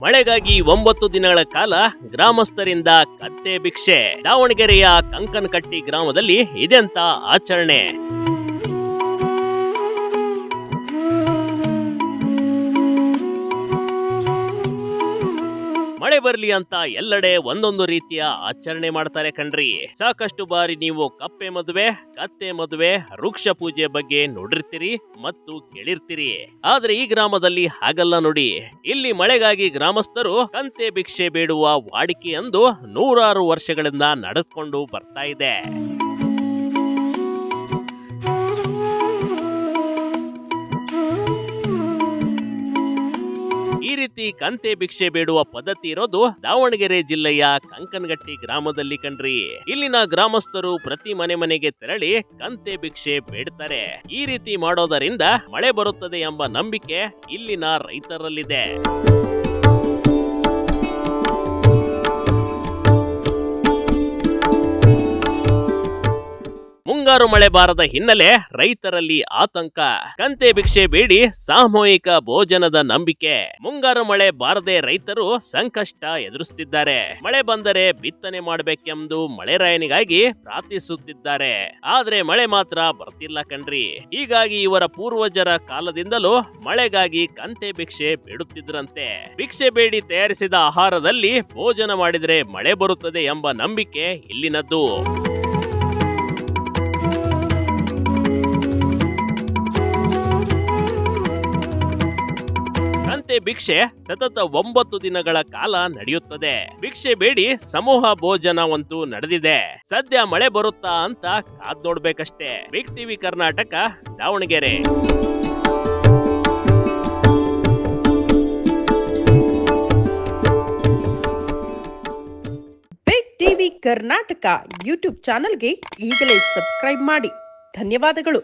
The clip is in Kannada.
ಮಳೆಗಾಗಿ 9 ದಿನಗಳ ಕಾಲ ಗ್ರಾಮಸ್ಥರಿಂದ ಕತ್ತೆ ಭಿಕ್ಷೆ. ದಾವಣಗೆರೆಯ ಕಂಕನಕಟ್ಟಿ ಗ್ರಾಮದಲ್ಲಿ ಇದೆಂತ ಆಚರಣೆ. ಮಳೆ ಬರ್ಲಿ ಅಂತ ಎಲ್ಲೆಡೆ ಒಂದೊಂದು ರೀತಿಯ ಆಚರಣೆ ಮಾಡ್ತಾರೆ ಕಣ್ರಿ. ಸಾಕಷ್ಟು ಬಾರಿ ನೀವು ಕಪ್ಪೆ ಮದುವೆ, ಕತ್ತೆ ಮದುವೆ, ವೃಕ್ಷ ಪೂಜೆ ಬಗ್ಗೆ ನೋಡಿರ್ತೀರಿ ಮತ್ತು ಕೇಳಿರ್ತೀರಿ. ಆದ್ರೆ ಈ ಗ್ರಾಮದಲ್ಲಿ ಹಾಗಲ್ಲ ನೋಡಿ. ಇಲ್ಲಿ ಮಳೆಗಾಗಿ ಗ್ರಾಮಸ್ಥರು ಕಂತೆ ಭಿಕ್ಷೆ ಬೇಡುವ ವಾಡಿಕೆ ಎಂದು ನೂರಾರು ವರ್ಷಗಳಿಂದ ನಡೆದುಕೊಂಡು ಬರ್ತಾ ಇದೆ. ಈ ರೀತಿ ಕಂತೆ ಭಿಕ್ಷೆ ಬೇಡುವ ಪದ್ಧತಿ ಇರೋದು ದಾವಣಗೆರೆ ಜಿಲ್ಲೆಯ ಕಂಕನಗಟ್ಟಿ ಗ್ರಾಮದಲ್ಲಿ ಕಣ್ರಿ. ಇಲ್ಲಿನ ಗ್ರಾಮಸ್ಥರು ಪ್ರತಿ ಮನೆಗೆ ತೆರಳಿ ಕಂತೆ ಭಿಕ್ಷೆ ಬೇಡ್ತಾರೆ. ಈ ರೀತಿ ಮಾಡೋದರಿಂದ ಮಳೆ ಬರುತ್ತದೆ ಎಂಬ ನಂಬಿಕೆ ಇಲ್ಲಿನ ರೈತರಲ್ಲಿದೆ. ಮುಂಗಾರು ಮಳೆ ಬಾರದ ಹಿನ್ನೆಲೆ ರೈತರಲ್ಲಿ ಆತಂಕ. ಕಂತೆ ಭಿಕ್ಷೆ ಬೇಡಿ ಸಾಮೂಹಿಕ ಭೋಜನದ ನಂಬಿಕೆ. ಮುಂಗಾರು ಮಳೆ ಬಾರದೆ ರೈತರು ಸಂಕಷ್ಟ ಎದುರಿಸುತ್ತಿದ್ದಾರೆ. ಮಳೆ ಬಂದರೆ ಬಿತ್ತನೆ ಮಾಡಬೇಕೆಂದು ಮಳೆರಾಯನಿಗಾಗಿ ಪ್ರಾರ್ಥಿಸುತ್ತಿದ್ದಾರೆ. ಆದ್ರೆ ಮಳೆ ಮಾತ್ರ ಬರ್ತಿಲ್ಲ ಕಣ್ರಿ. ಹೀಗಾಗಿ ಇವರ ಪೂರ್ವಜರ ಕಾಲದಿಂದಲೂ ಮಳೆಗಾಗಿ ಕಂತೆ ಭಿಕ್ಷೆ ಬೇಡುತ್ತಿದ್ರಂತೆ. ಭಿಕ್ಷೆ ಬೇಡಿ ತಯಾರಿಸಿದ ಆಹಾರದಲ್ಲಿ ಭೋಜನ ಮಾಡಿದ್ರೆ ಮಳೆ ಬರುತ್ತದೆ ಎಂಬ ನಂಬಿಕೆ ಇಲ್ಲಿನದ್ದು. ಕಂತೆ ಭಿಕ್ಷೆ ಸತತ 9 ದಿನಗಳ ಕಾಲ ನಡೆಯುತ್ತದೆ. ಭಿಕ್ಷೆ ಬೇಡಿ ಸಮೂಹ ಭೋಜನವಂತೂ ನಡೆದಿದೆ. ಸದ್ಯ ಮಳೆ ಬರುತ್ತಾ ಅಂತ ಕಾದ್ ನೋಡ್ಬೇಕಷ್ಟೇ. Big TV Karnataka, Davanagere. Big TV Karnataka YouTube ಚಾನೆಲ್ಗೆ ಈಗಲೇ ಸಬ್ಸ್ಕ್ರೈಬ್ ಮಾಡಿ. ಧನ್ಯವಾದಗಳು.